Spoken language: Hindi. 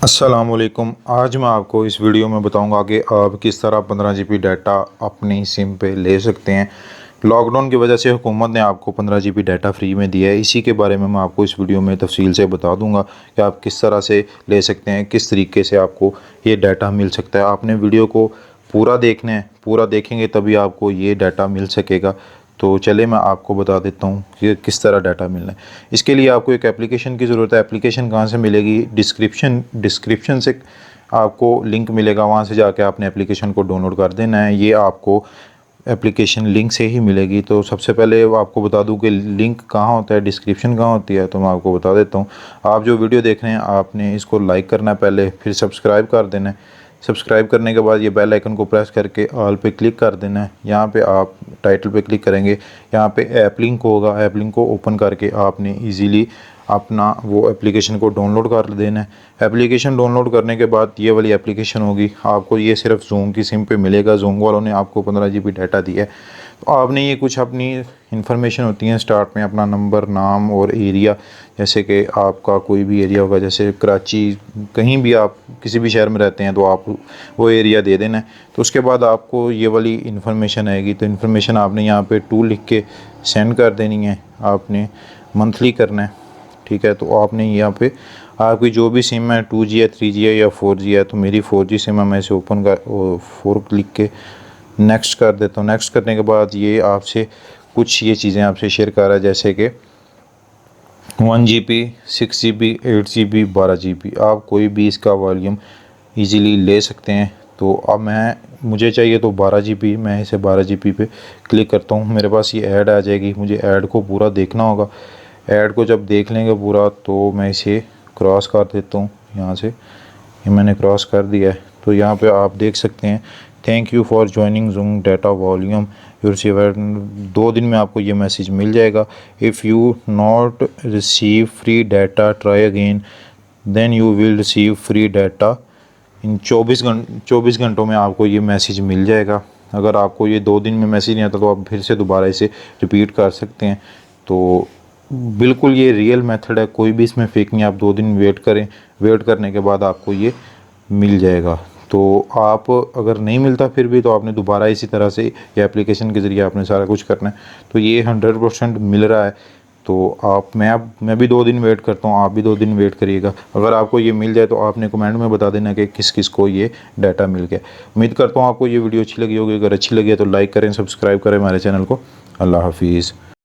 अस्सलामुअलैकुम। आज मैं आपको इस वीडियो में बताऊंगा कि आप किस तरह 15 जीबी डाटा अपनी सिम पे ले सकते हैं। लॉकडाउन की वजह से हुकूमत ने आपको 15 जीबी डाटा फ्री में दिया है। इसी के बारे में मैं आपको इस वीडियो में तफसील से बता दूंगा कि आप किस तरह से ले सकते हैं, किस तरीके से आपको ये डाटा मिल सकता है। आपने वीडियो को पूरा देखना है, पूरा देखेंगे तभी आपको ये डाटा मिल सकेगा। तो चले मैं आपको बता देता हूँ कि किस तरह डाटा मिलना है। इसके लिए आपको एक एप्लीकेशन की ज़रूरत है। एप्लीकेशन कहाँ से मिलेगी? डिस्क्रिप्शन से आपको लिंक मिलेगा, वहाँ से जाके आपने एप्लीकेशन को डाउनलोड कर देना है। ये आपको एप्लीकेशन लिंक से ही मिलेगी। तो सबसे पहले आपको बता दूं कि लिंक कहाँ होता है, डिस्क्रिप्शन कहाँ होती है, तो मैं आपको बता देता हूँ। आप जो वीडियो देख रहे हैं आपने इसको लाइक करना है पहले, फिर सब्सक्राइब कर देना है। सब्सक्राइब करने के बाद ये बेल आइकन को प्रेस करके ऑल पे क्लिक कर देना है। यहाँ पे आप टाइटल पे क्लिक करेंगे, यहाँ पे ऐप लिंक होगा। ऐप लिंक को ओपन करके आपने इजीली अपना वो एप्लीकेशन को डाउनलोड कर देना है। एप्लीकेशन डाउनलोड करने के बाद ये वाली एप्लीकेशन होगी, आपको ये सिर्फ जूम की सिम पे मिलेगा। जूम वालों ने आपको 15 जीबी डाटा दिया है। तो आपने ये कुछ अपनी इन्फॉर्मेशन होती है स्टार्ट में, अपना नंबर, नाम और एरिया, जैसे कि आपका कोई भी एरिया होगा, जैसे कराची, कहीं भी आप किसी भी शहर में रहते हैं तो आप वो एरिया दे देना है। तो उसके बाद आपको ये वाली इन्फॉर्मेशन आएगी। तो इन्फॉर्मेशन आपने यहाँ पे 2 लिख के सेंड कर देनी है। आपने मंथली करना है, ठीक है। तो आपने यहाँ पे आपकी जो भी सिम है 2G है, 3G है या 4G है, तो मेरी 4G सिम है, मैं इसे ओपन कर 4 लिख के नेक्स्ट कर देता हूँ। नेक्स्ट करने के बाद ये आपसे कुछ ये चीज़ें आपसे शेयर कर रहा है, जैसे कि 1 GB, 6 GB, 8 GB, 12 GB। आप कोई भी इसका वॉल्यूम इजीली ले सकते हैं। तो अब मुझे चाहिए तो 12 GB, मैं इसे 12 GB पे क्लिक करता हूँ। मेरे पास ये ऐड आ जाएगी, मुझे ऐड को पूरा देखना होगा। ऐड को जब देख लेंगे पूरा तो मैं इसे क्रॉस कर देता हूँ। यहाँ से ये मैंने क्रॉस कर दिया है। तो यहाँ पे आप देख सकते हैं, thank you for joining Zoom data volume you receive. 2 दिन में आपको ये मैसेज मिल जाएगा। If you not receive free data try again then you will receive free data in 24 घंटों में आपको ये मैसेज मिल जाएगा। अगर आपको ये 2 दिन में मैसेज नहीं आता तो आप फिर से दोबारा इसे रिपीट कर सकते हैं। तो बिल्कुल ये रियल मेथड है, कोई भी इसमें फेक नहीं। आप 2 दिन वेट करें, वेट करने के बाद आपको ये मिल जाएगा। तो आप अगर नहीं मिलता फिर भी तो आपने दोबारा इसी तरह से ये एप्लीकेशन के ज़रिए आपने सारा कुछ करना है। तो ये 100% मिल रहा है। तो मैं भी 2 दिन वेट करता हूँ, आप भी 2 दिन वेट करिएगा। अगर आपको ये मिल जाए तो आपने कमेंट में बता देना कि किस किस को ये डाटा मिल गया। उम्मीद करता हूँ आपको ये वीडियो अच्छी लगी होगी। अगर अच्छी लगी है तो लाइक करें, सब्सक्राइब करें हमारे चैनल को। अल्लाह हाफिज़।